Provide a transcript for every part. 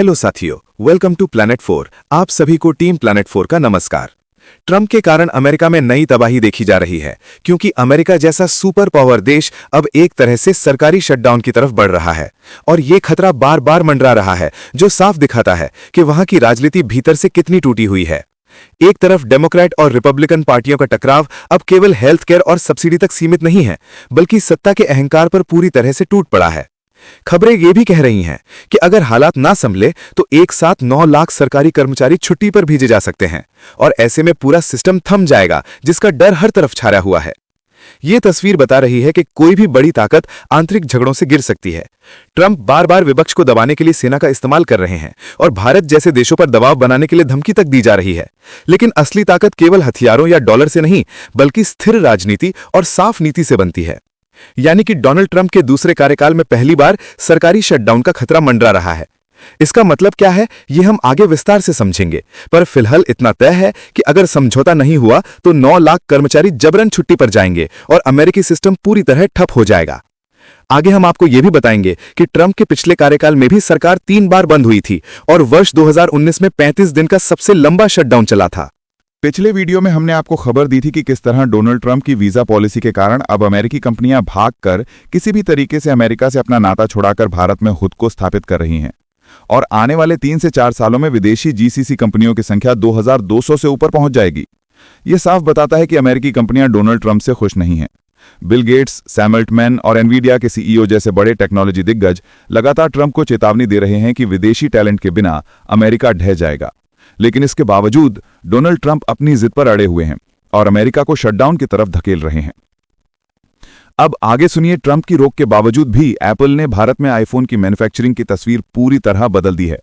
Hello साथियों, welcome to planet 4। आप सभी को टीम प्लैनेट 4 का नमस्कार। ट्रंप के कारण अमेरिका में नई तबाही देखी जा रही है, क्योंकि अमेरिका जैसा सुपर पावर देश अब एक तरह से सरकारी शटडाउन की तरफ बढ़ रहा है और ये खतरा बार बार मंडरा रहा है, जो साफ दिखाता है कि वहां की राजनीति भीतर से कितनी टूटी हुई है। एक तरफ डेमोक्रेट और रिपब्लिकन पार्टियों का टकराव अब केवल हेल्थ केयर और सब्सिडी तक सीमित नहीं है, बल्कि सत्ता के अहंकार पर पूरी तरह से टूट पड़ा है। खबरें ये भी कह रही हैं कि अगर हालात ना संभले तो एक साथ 9 लाख सरकारी कर्मचारी छुट्टी पर भेजे जा सकते हैं और ऐसे में पूरा सिस्टम थम जाएगा, जिसका डर हर तरफ छाया हुआ है। ये तस्वीर बता रही है कि कोई भी बड़ी ताकत आंतरिक झगड़ों से गिर सकती है। ट्रंप बार बार विपक्ष को दबाने के लिए सेना का इस्तेमाल कर रहे हैं और भारत जैसे देशों पर दबाव बनाने के लिए धमकी तक दी जा रही है। लेकिन असली ताकत केवल हथियारों या डॉलर से नहीं, बल्कि स्थिर राजनीति और साफ नीति से बनती है। यानी कि डोनाल्ड ट्रंप के दूसरे कार्यकाल में पहली बार सरकारी शटडाउन का खतरा मंडरा रहा है। इसका मतलब क्या है, ये हम आगे विस्तार से समझेंगे, पर फिलहाल इतना तय है कि अगर समझौता नहीं हुआ तो 9 लाख कर्मचारी जबरन छुट्टी पर जाएंगे और अमेरिकी सिस्टम पूरी तरह ठप हो जाएगा। आगे हम आपको यह भी बताएंगे कि ट्रंप के पिछले कार्यकाल में भी सरकार 3 बार बंद हुई थी और वर्ष 2019 में 35 दिन का सबसे लंबा शटडाउन चला था। पिछले वीडियो में हमने आपको खबर दी थी कि किस तरह डोनाल्ड ट्रंप की वीजा पॉलिसी के कारण अब अमेरिकी कंपनियां भागकर किसी भी तरीके से अमेरिका से अपना नाता छुड़ाकर भारत में खुद को स्थापित कर रही हैं और आने वाले 3 से 4 सालों में विदेशी जीसीसी कंपनियों की संख्या 2200 से ऊपर पहुंच जाएगी। यह साफ बताता है कि अमेरिकी कंपनियां डोनाल्ड ट्रंप से खुश नहीं हैं। बिल गेट्स, सैम अल्टमैन और एनवीडिया के सीईओ जैसे बड़े टेक्नोलॉजी दिग्गज लगातार ट्रंप को चेतावनी दे रहे हैं कि विदेशी टैलेंट के बिना अमेरिका ढह जाएगा। लेकिन इसके बावजूद डोनाल्ड ट्रंप अपनी जिद पर अड़े हुए हैं और अमेरिका को शटडाउन की तरफ धकेल रहे हैं। अब आगे सुनिए, ट्रंप की रोक के बावजूद भी एप्पल ने भारत में आईफोन की मैन्युफैक्चरिंग की तस्वीर पूरी तरह बदल दी है।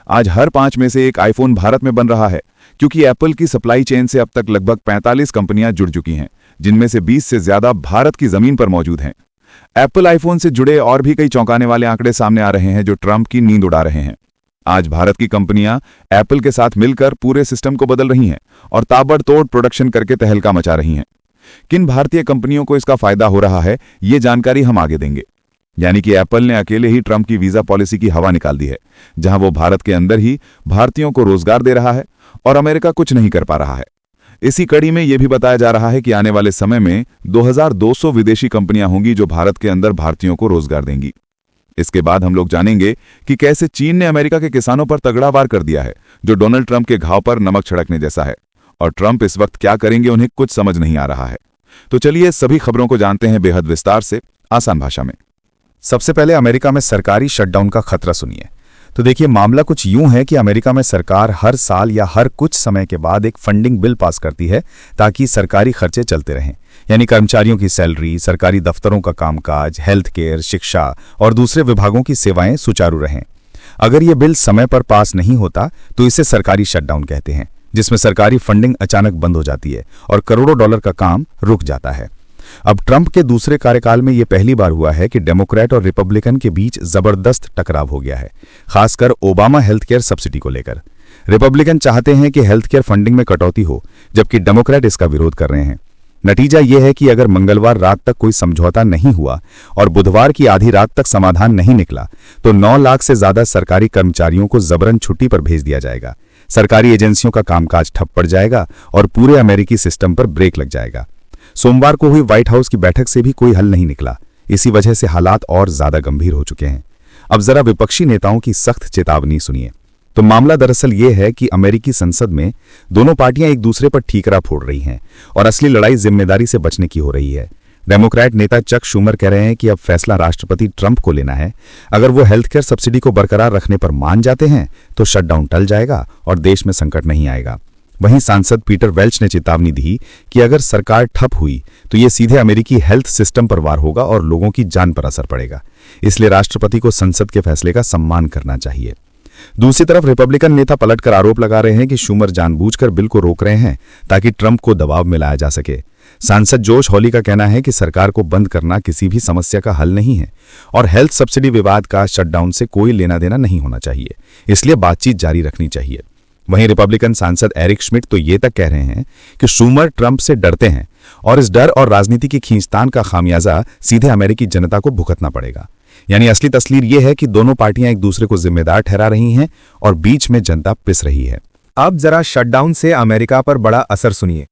आज हर 5 में से एक आईफोन भारत में बन रहा है, क्योंकि एप्पल की सप्लाई चेन से अब तक लगभग 45 कंपनियां जुड़ चुकी हैं, जिनमें से 20 से ज्यादा भारत की जमीन पर मौजूद हैं। एप्पल आईफोन से जुड़े और भी कई चौंकाने वाले आंकड़े सामने आ रहे हैं, जो ट्रंप की नींद उड़ा रहे हैं। आज भारत की कंपनियां एप्पल के साथ मिलकर पूरे सिस्टम को बदल रही हैं और ताबड़तोड़ प्रोडक्शन करके तहलका मचा रही हैं। किन भारतीय कंपनियों को इसका फायदा हो रहा है, ये जानकारी हम आगे देंगे। यानी कि एप्पल ने अकेले ही ट्रंप की वीजा पॉलिसी की हवा निकाल दी है, जहां वो भारत के अंदर ही भारतीयों को रोजगार दे रहा है और अमेरिका कुछ नहीं कर पा रहा है। इसी कड़ी में यह भी बताया जा रहा है कि आने वाले समय में 2200 विदेशी कंपनियां होंगी जो भारत के अंदर भारतीयों को रोजगार देंगी। इसके बाद हम लोग जानेंगे कि कैसे चीन ने अमेरिका के किसानों पर तगड़ा वार कर दिया है, जो डोनाल्ड ट्रंप के घाव पर नमक छिड़कने जैसा है, और ट्रंप इस वक्त क्या करेंगे उन्हें कुछ समझ नहीं आ रहा है। तो चलिए सभी खबरों को जानते हैं बेहद विस्तार से, आसान भाषा में। सबसे पहले अमेरिका में सरकारी शटडाउन का खतरा सुनिए। तो देखिए, मामला कुछ यूं है कि अमेरिका में सरकार हर साल या हर कुछ समय के बाद एक फंडिंग बिल पास करती है ताकि सरकारी खर्चे चलते रहें, यानी कर्मचारियों की सैलरी, सरकारी दफ्तरों का कामकाज, हेल्थ केयर, शिक्षा और दूसरे विभागों की सेवाएं सुचारू रहें। अगर यह बिल समय पर पास नहीं होता तो इसे सरकारी शटडाउन कहते हैं, जिसमें सरकारी फंडिंग अचानक बंद हो जाती है और करोड़ों डॉलर का काम रुक जाता है। अब ट्रंप के दूसरे कार्यकाल में यह पहली बार हुआ है कि डेमोक्रेट और रिपब्लिकन के बीच जबरदस्त टकराव हो गया है, खासकर ओबामा हेल्थ केयर सब्सिडी को लेकर। रिपब्लिकन चाहते हैं कि हेल्थ केयर फंडिंग में कटौती हो, जबकि डेमोक्रेट इसका विरोध कर रहे हैं। नतीजा यह है कि अगर मंगलवार रात तक कोई समझौता नहीं हुआ और बुधवार की आधी रात तक समाधान नहीं निकला तो 9 लाख से ज्यादा सरकारी कर्मचारियों को जबरन छुट्टी पर भेज दिया जाएगा। सरकारी एजेंसियों का कामकाज ठप पड़ जाएगा और पूरे अमेरिकी सिस्टम पर ब्रेक लग जाएगा। सोमवार को हुई व्हाइट हाउस की बैठक से भी कोई हल नहीं निकला। इसी वजह से हालात और ज्यादा गंभीर हो चुके हैं। अब जरा विपक्षी नेताओं की सख्त चेतावनी सुनिए। तो मामला दरअसल ये है कि अमेरिकी संसद में दोनों पार्टियां एक दूसरे पर ठीकरा फोड़ रही हैं और असली लड़ाई जिम्मेदारी से बचने की हो रही है। डेमोक्रेट नेता चक शूमर कह रहे हैं कि अब फैसला राष्ट्रपति ट्रंप को लेना है। अगर वो हेल्थ केयर सब्सिडी को बरकरार रखने पर मान जाते हैं तो शटडाउन टल जाएगा और देश में संकट नहीं आएगा। वहीं सांसद पीटर वेल्च ने चेतावनी दी कि अगर सरकार ठप हुई तो ये सीधे अमेरिकी हेल्थ सिस्टम पर वार होगा और लोगों की जान पर असर पड़ेगा। इसलिए राष्ट्रपति को संसद के फैसले का सम्मान करना चाहिए। दूसरी तरफ रिपब्लिकन नेता पलटकर आरोप लगा रहे हैं कि शूमर जानबूझकर बिल को रोक रहे हैं ताकि ट्रंप को दबाव में लाया जा सके। सांसद जोश हॉली का कहना है कि सरकार को बंद करना किसी भी समस्या का हल नहीं है और हेल्थ सब्सिडी विवाद का शटडाउन से कोई लेना देना नहीं होना चाहिए, इसलिए बातचीत जारी रखनी चाहिए। वहीं रिपब्लिकन सांसद एरिक श्मिट तो ये तक कह रहे हैं कि शूमर ट्रंप से डरते हैं और इस डर और राजनीति की खींचतान का खामियाजा सीधे अमेरिकी जनता को भुगतना पड़ेगा। यानी असली तस्वीर ये है कि दोनों पार्टियां एक दूसरे को जिम्मेदार ठहरा रही हैं और बीच में जनता पिस रही है। अब जरा शटडाउन से अमेरिका पर बड़ा असर सुनिए।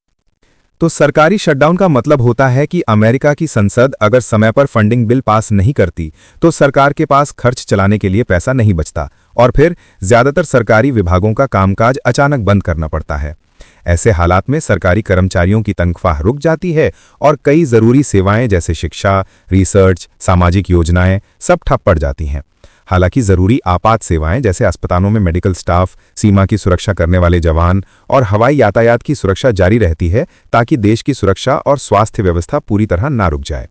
तो सरकारी शटडाउन का मतलब होता है कि अमेरिका की संसद अगर समय पर फंडिंग बिल पास नहीं करती तो सरकार के पास खर्च चलाने के लिए पैसा नहीं बचता और फिर ज्यादातर सरकारी विभागों का कामकाज अचानक बंद करना पड़ता है। ऐसे हालात में सरकारी कर्मचारियों की तनख्वाह रुक जाती है और कई जरूरी सेवाएं जैसे शिक्षा, रिसर्च, सामाजिक योजनाएं सब ठप पड़ जाती हैं। हालांकि जरूरी आपात सेवाएं जैसे अस्पतालों में मेडिकल स्टाफ, सीमा की सुरक्षा करने वाले जवान और हवाई यातायात की सुरक्षा जारी रहती है ताकि देश की सुरक्षा और स्वास्थ्य व्यवस्था पूरी तरह ना रुक जाए।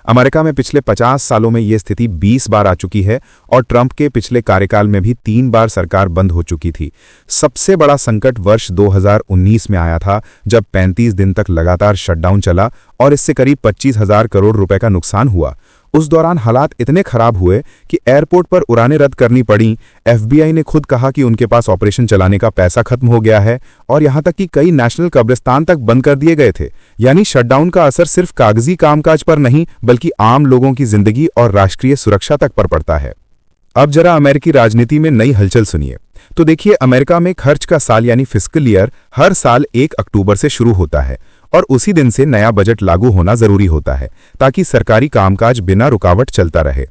अमेरिका में पिछले 50 सालों में ये स्थिति 20 बार आ चुकी है और ट्रंप के पिछले कार्यकाल में भी 3 बार सरकार बंद हो चुकी थी। सबसे बड़ा संकट वर्ष 2019 में आया था जब 35 दिन तक लगातार शटडाउन चला और इससे करीब 25,000 करोड़ रुपए का नुकसान हुआ। उस दौरान हालात इतने खराब हुए कि एयरपोर्ट पर उड़ानें रद्द करनी पड़ी। FBI ने खुद कहा कि उनके पास ऑपरेशन चलाने का पैसा खत्म हो गया है और यहां तक कि कई नेशनल कब्रिस्तान तक बंद कर दिए गए थे। यानी शटडाउन का असर सिर्फ कागजी कामकाज पर नहीं बल्कि आम लोगों की जिंदगी और राष्ट्रीय सुरक्षा तक पर पड़ता है। अब जरा अमेरिकी राजनीति में नई हलचल सुनिए। तो देखिए, अमेरिका में खर्च का साल यानी फिस्कल ईयर हर साल 1 अक्टूबर से शुरू होता है और उसी दिन से नया बजट लागू होना जरूरी होता है ताकि सरकारी कामकाज बिना रुकावट चलता रहे।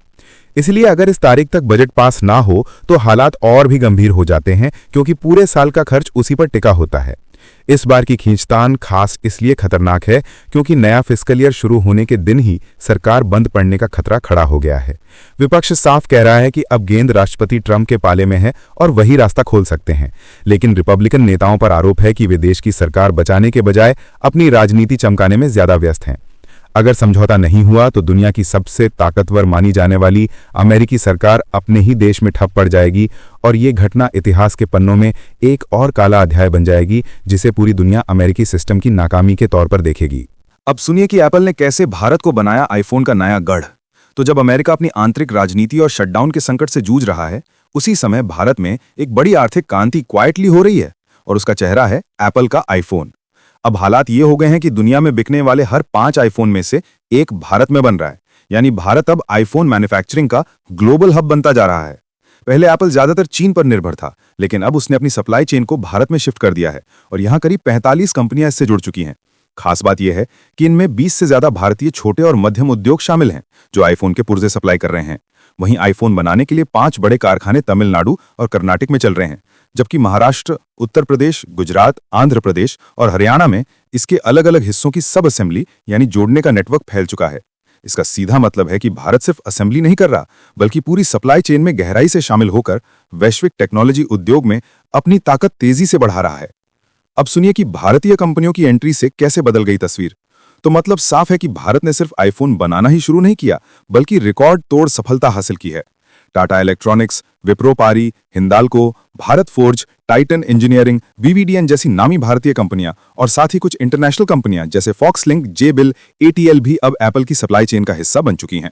इसलिए अगर इस तारीख तक बजट पास ना हो तो हालात और भी गंभीर हो जाते हैं क्योंकि पूरे साल का खर्च उसी पर टिका होता है। इस बार की खींचतान खास इसलिए खतरनाक है क्योंकि नया फिस्कल ईयर शुरू होने के दिन ही सरकार बंद पड़ने का खतरा खड़ा हो गया है। विपक्ष साफ कह रहा है कि अब गेंद राष्ट्रपति ट्रंप के पाले में है और वही रास्ता खोल सकते हैं, लेकिन रिपब्लिकन नेताओं पर आरोप है कि वे देश की सरकार बचाने के बजाय अपनी राजनीति चमकाने में ज्यादा व्यस्त हैं। अगर समझौता नहीं हुआ तो दुनिया की सबसे ताकतवर मानी जाने वाली अमेरिकी सरकार अपने ही देश में ठप पड़ जाएगी और ये घटना इतिहास के पन्नों में एक और काला अध्याय बन जाएगी जिसे पूरी दुनिया अमेरिकी सिस्टम की नाकामी के तौर पर देखेगी। अब सुनिए कि एप्पल ने कैसे भारत को बनाया आईफोन का नया गढ़। तो जब अमेरिका अपनी आंतरिक राजनीति और शटडाउन के संकट से जूझ रहा है, उसी समय भारत में एक बड़ी आर्थिक क्रांति क्वाइटली हो रही है और उसका चेहरा है एप्पल का आईफोन। अब हालात ये हो गए हैं कि दुनिया में बिकने वाले हर 5 आईफोन में से एक भारत में बन रहा है। यानी भारत अब आईफोन मैन्युफैक्चरिंग का ग्लोबल हब बनता जा रहा है। पहले एप्पल ज्यादातर चीन पर निर्भर था, लेकिन अब उसने अपनी सप्लाई चेन को भारत में शिफ्ट कर दिया है और यहां करीब 45 कंपनियां इससे जुड़ चुकी हैं। खास बात यह है कि इनमें 20 से ज्यादा भारतीय छोटे और मध्यम उद्योग शामिल हैं जो आईफोन के पुर्जे सप्लाई कर रहे हैं। वहीं आईफोन बनाने के लिए 5 बड़े कारखाने तमिलनाडु और कर्नाटक में चल रहे हैं, जबकि महाराष्ट्र, उत्तर प्रदेश, गुजरात, आंध्र प्रदेश और हरियाणा में इसके अलग अलग हिस्सों की सब असेंबली यानी जोड़ने का नेटवर्क फैल चुका है। इसका सीधा मतलब है कि भारत सिर्फ असेंबली नहीं कर रहा बल्कि पूरी सप्लाई चेन में गहराई से शामिल होकर वैश्विक टेक्नोलॉजी उद्योग में अपनी ताकत तेजी से बढ़ा रहा है। अब सुनिए कि भारतीय कंपनियों की एंट्री से कैसे बदल गई तस्वीर। तो मतलब साफ है कि भारत ने सिर्फ आईफोन बनाना ही शुरू नहीं किया बल्कि रिकॉर्ड तोड़ सफलता हासिल की है। टाटा इलेक्ट्रॉनिक्स, विप्रो पारी, Hindalco, Bharat forge, Titan engineering, VVDN जैसी नामी भारतीय कंपनियां और साथ ही कुछ इंटरनेशनल कंपनियां जैसे फॉक्सलिंक, जेबिल, ATL भी अब एप्पल की सप्लाई चेन का हिस्सा बन चुकी हैं।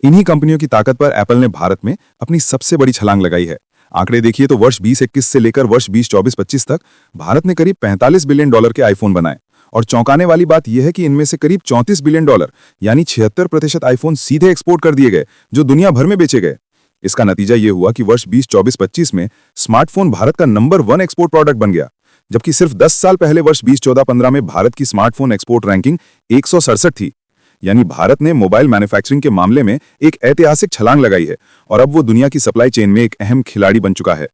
इन्हीं कंपनियों की ताकत पर एप्पल ने भारत में अपनी सबसे बड़ी छलांग लगाई है। आंकड़े देखिए तो वर्ष 2021 से लेकर वर्ष 2024-25 तक भारत ने करीब $45 बिलियन के आईफोन बनाए और चौंकाने वाली बात यह है कि इनमें से करीब $34 बिलियन यानी 76% आईफोन सीधे एक्सपोर्ट कर दिए गए जो दुनिया भर में बेचे गए। इसका नतीजा यह हुआ कि वर्ष 2024-25 में स्मार्टफोन भारत का नंबर 1 एक्सपोर्ट प्रोडक्ट बन गया, जबकि सिर्फ 10 साल पहले वर्ष 2014-15 में भारत की स्मार्टफोन एक्सपोर्ट रैंकिंग 167 थी। यानी भारत ने मोबाइल मैन्युफैक्चरिंग के मामले में एक ऐतिहासिक छलांग लगाई है और अब वो दुनिया की सप्लाई चेन में एक अहम खिलाड़ी बन चुका है।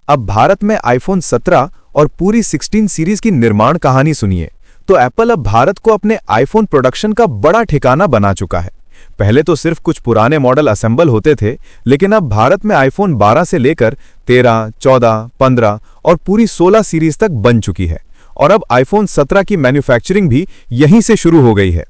अब भारत में आईफोन 17 और पूरी 16 सीरीज की निर्माण कहानी सुनिए। तो एप्पल अब भारत को अपने आईफोन प्रोडक्शन का बड़ा ठिकाना बना चुका है। पहले तो सिर्फ कुछ पुराने मॉडल असेंबल होते थे, लेकिन अब भारत में आईफोन 12 से लेकर 13, 14, 15 और पूरी 16 सीरीज तक बन चुकी है और अब आईफोन 17 की मैन्युफैक्चरिंग भी यहीं से शुरू हो गई है।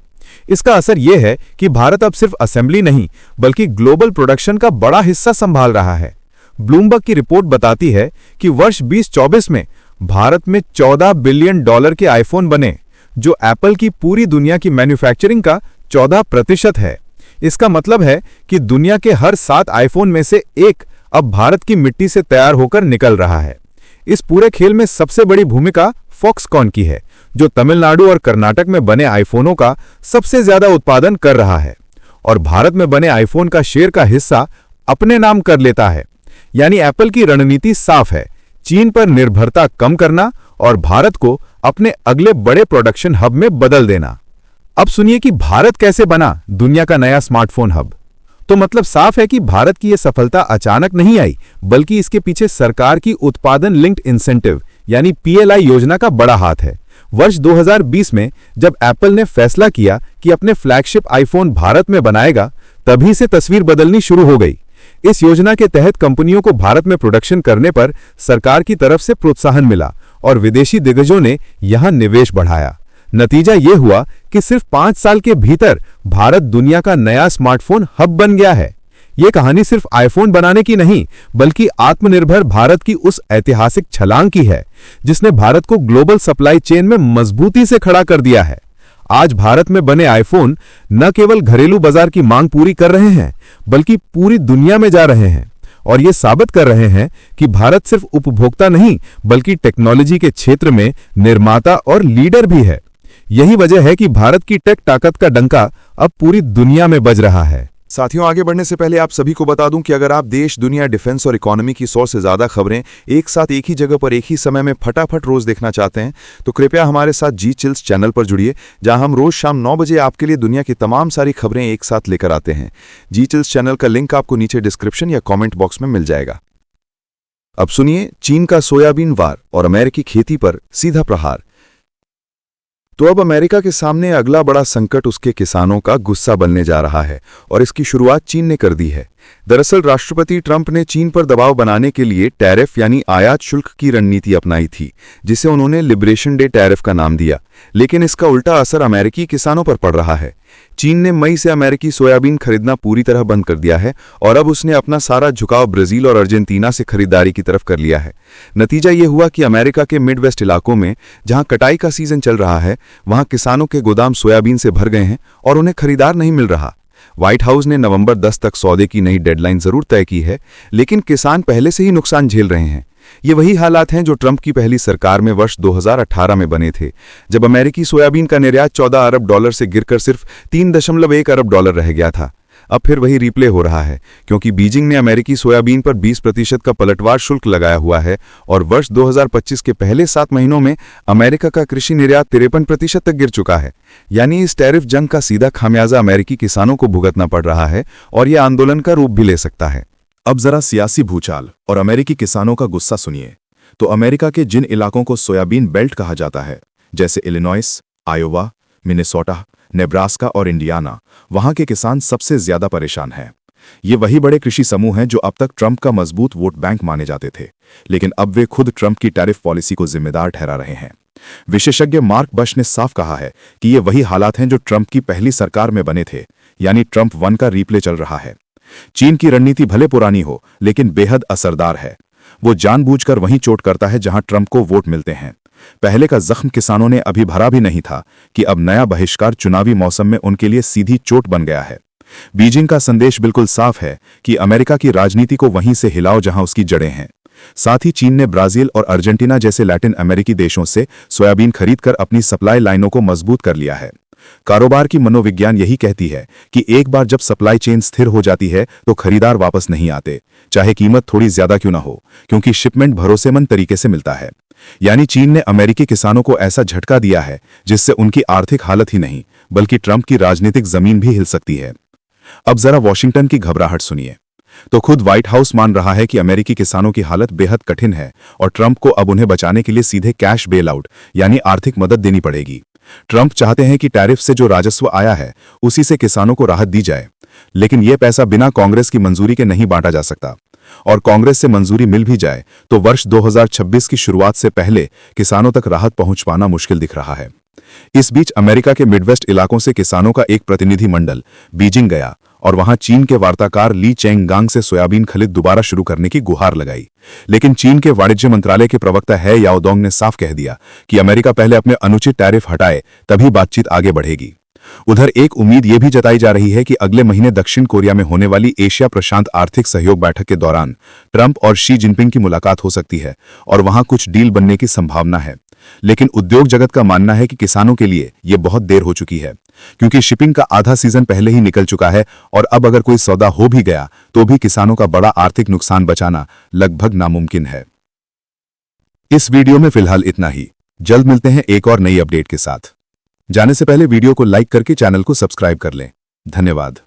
इसका असर यह है कि भारत अब सिर्फ असेंबली नहीं बल्कि ग्लोबल प्रोडक्शन का बड़ा हिस्सा संभाल रहा है। ब्लूमबर्ग की रिपोर्ट बताती है कि वर्ष 2024 में भारत में $14 बिलियन के आईफोन बने, जो एप्पल की पूरी दुनिया की मैन्युफैक्चरिंग का 14% है। इसका मतलब है कि दुनिया के हर 7 आईफोन में से एक अब भारत की मिट्टी से तैयार होकर निकल रहा है। इस पूरे खेल में सबसे बड़ी भूमिका फॉक्सकॉन की है, जो तमिलनाडु और कर्नाटक में बने आईफोनों का सबसे ज्यादा उत्पादन कर रहा है। और भारत में बने आईफोन का शेयर का हिस्सा अपने नाम कर लेता है। यानी एप्पल की रणनीति साफ है, चीन पर निर्भरता कम करना और भारत को अपने अगले बड़े प्रोडक्शन हब में बदल देना। अब सुनिए कि भारत कैसे बना दुनिया का नया स्मार्टफोन हब। तो मतलब साफ है कि भारत की यह सफलता अचानक नहीं आई, बल्कि इसके पीछे सरकार की उत्पादन लिंक्ड इंसेंटिव यानी पीएलआई योजना का बड़ा हाथ है। वर्ष 2020 में जब एप्पल ने फैसला किया कि अपने फ्लैगशिप आईफोन भारत में बनाएगा, तभी से तस्वीर बदलनी शुरू हो गई। इस योजना के तहत कंपनियों को भारत में प्रोडक्शन करने पर सरकार की तरफ से प्रोत्साहन मिला और विदेशी दिग्गजों ने यहां निवेश बढ़ाया। नतीजा यह हुआ कि सिर्फ 5 साल के भीतर भारत दुनिया का नया स्मार्टफोन हब बन गया है। यह कहानी सिर्फ आईफोन बनाने की नहीं, बल्कि आत्मनिर्भर भारत की उस ऐतिहासिक छलांग की है जिसने भारत को ग्लोबल सप्लाई चेन में मजबूती से खड़ा कर दिया है। आज भारत में बने आईफोन न केवल घरेलू बाजार की मांग पूरी कर रहे हैं, बल्कि पूरी दुनिया में जा रहे हैं और ये साबित कर रहे हैं कि भारत सिर्फ उपभोक्ता नहीं, बल्कि टेक्नोलॉजी के क्षेत्र में निर्माता और लीडर भी है। यही वजह है कि भारत की टेक ताकत का डंका अब पूरी दुनिया में बज रहा है। साथियों, आगे बढ़ने से पहले आप सभी को बता दूं कि अगर आप देश, दुनिया, डिफेंस और इकोनॉमी की 100 से ज्यादा खबरें एक साथ एक ही जगह पर एक ही समय में फटाफट रोज देखना चाहते हैं, तो कृपया हमारे साथ जी चिल्स चैनल पर जुड़िए, जहां हम रोज शाम 9 बजे आपके लिए दुनिया की तमाम सारी खबरें एक साथ लेकर आते हैं। जी चिल्स चैनल का लिंक आपको नीचे डिस्क्रिप्शन या कॉमेंट बॉक्स में मिल जाएगा। अब सुनिए चीन का सोयाबीन वार और अमेरिकी खेती पर सीधा प्रहार। तो अब अमेरिका के सामने अगला बड़ा संकट उसके किसानों का गुस्सा बनने जा रहा है और इसकी शुरुआत चीन ने कर दी है। दरअसल राष्ट्रपति ट्रंप ने चीन पर दबाव बनाने के लिए टैरिफ यानी आयात शुल्क की रणनीति अपनाई थी, जिसे उन्होंने लिबरेशन डे टैरिफ का नाम दिया। लेकिन इसका उल्टा असर अमेरिकी किसानों पर पड़ रहा है। चीन ने मई से अमेरिकी सोयाबीन खरीदना पूरी तरह बंद कर दिया है और अब उसने अपना सारा झुकाव ब्राजील और अर्जेंटीना से खरीदारी की तरफ कर लिया है। नतीजा ये हुआ कि अमेरिका के मिडवेस्ट इलाकों में जहां कटाई का सीजन चल रहा है, वहां किसानों के गोदाम सोयाबीन से भर गए हैं और उन्हें खरीदार नहीं मिल रहा। व्हाइट हाउस ने नवंबर 10 तक सौदे की नई डेडलाइन जरूर तय की है, लेकिन किसान पहले से ही नुकसान झेल रहे हैं। ये वही हालात हैं जो ट्रंप की पहली सरकार में वर्ष 2018 में बने थे, जब अमेरिकी सोयाबीन का निर्यात $14 अरब से गिरकर सिर्फ $3.1 अरब रह गया था। अब फिर वही रिप्ले हो रहा है, क्योंकि बीजिंग ने अमेरिकी सोयाबीन पर 20% का पलटवार शुल्क लगाया हुआ है और वर्ष 2025 के पहले 7 महीनों में अमेरिका का कृषि निर्यात 53% तक गिर चुका है। यानी इस टैरिफ जंग का सीधा खामियाजा अमेरिकी किसानों को भुगतना पड़ रहा है और यह आंदोलन का रूप भी ले सकता है। अब जरा सियासी भूचाल और अमेरिकी किसानों का गुस्सा सुनिए। तो अमेरिका के जिन इलाकों को सोयाबीन बेल्ट कहा जाता है, जैसे इलिनॉइस, आयोवा, मिनेसोटा, नेब्रास्का और इंडियाना, वहां के किसान सबसे ज्यादा परेशान हैं। ये वही बड़े कृषि समूह हैं जो अब तक ट्रंप का मजबूत वोट बैंक माने जाते थे, लेकिन अब वे खुद ट्रंप की टैरिफ पॉलिसी को जिम्मेदार ठहरा रहे हैं। विशेषज्ञ मार्क बश ने साफ कहा है कि ये वही हालात हैं जो ट्रंप की पहली सरकार में बने थे, यानी ट्रंप 1 का रिप्ले चल रहा है। चीन की रणनीति भले पुरानी हो, लेकिन बेहद असरदार है। वो जानबूझकर वहीं चोट करता है जहां ट्रंप को वोट मिलते हैं। पहले का जख्म किसानों ने अभी भरा भी नहीं था कि अब नया बहिष्कार चुनावी मौसम में उनके लिए सीधी चोट बन गया है। बीजिंग का संदेश बिल्कुल साफ है कि अमेरिका की राजनीति को वहीं से हिलाओ जहां उसकी जड़ें हैं। साथ ही चीन ने ब्राजील और अर्जेंटीना जैसे लैटिन अमेरिकी देशों से सोयाबीन खरीदकर अपनी सप्लाई लाइनों को मजबूत कर लिया है। कारोबार की मनोविज्ञान यही कहती है कि एक बार जब सप्लाई चेन स्थिर हो जाती है तो खरीदार वापस नहीं आते, चाहे कीमत थोड़ी ज्यादा क्यों ना हो, क्योंकि शिपमेंट भरोसेमंद तरीके से मिलता है। यानी चीन ने अमेरिकी किसानों को ऐसा झटका दिया है जिससे उनकी आर्थिक हालत ही नहीं, बल्कि ट्रंप की राजनीतिक जमीन भी हिल सकती है। अब जरा वॉशिंगटन की घबराहट सुनिए। तो खुद व्हाइट हाउस मान रहा है कि अमेरिकी किसानों की हालत बेहद कठिन है और ट्रंप को अब उन्हें बचाने के लिए सीधे कैश बेल आउट यानी आर्थिक मदद देनी पड़ेगी। ट्रंप चाहते हैं कि टैरिफ से जो राजस्व आया है उसी से किसानों को राहत दी जाए, लेकिन यह पैसा बिना कांग्रेस की मंजूरी के नहीं बांटा जा सकता, और कांग्रेस से मंजूरी मिल भी जाए तो वर्ष 2026 की शुरुआत से पहले किसानों तक राहत पहुंच पाना मुश्किल दिख रहा है। इस बीच अमेरिका के मिडवेस्ट इलाकों से किसानों का एक प्रतिनिधि मंडल बीजिंग गया और वहां चीन के वार्ताकार ली चेंगगांग से सोयाबीन खरीद दोबारा शुरू करने की गुहार लगाई। लेकिन चीन के वाणिज्य मंत्रालय के प्रवक्ता है याओडोंग ने साफ कह दिया कि अमेरिका पहले अपने अनुचित टैरिफ हटाए, तभी बातचीत आगे बढ़ेगी। उधर एक उम्मीद यह भी जताई जा रही है कि अगले महीने दक्षिण कोरिया में होने वाली एशिया प्रशांत आर्थिक सहयोग बैठक के दौरान ट्रंप और शी जिनपिंग की मुलाकात हो सकती है और वहां कुछ डील बनने की संभावना है। लेकिन उद्योग जगत का मानना है कि किसानों के लिए यह बहुत देर हो चुकी है। क्योंकि शिपिंग का आधा सीजन पहले ही निकल चुका है और अब अगर कोई सौदा हो भी गया तो भी किसानों का बड़ा आर्थिक नुकसान बचाना लगभग नामुमकिन है। इस वीडियो में फिलहाल इतना ही। जल्द मिलते हैं एक और नई अपडेट के साथ। जाने से पहले वीडियो को लाइक करके चैनल को सब्सक्राइब कर लें। धन्यवाद।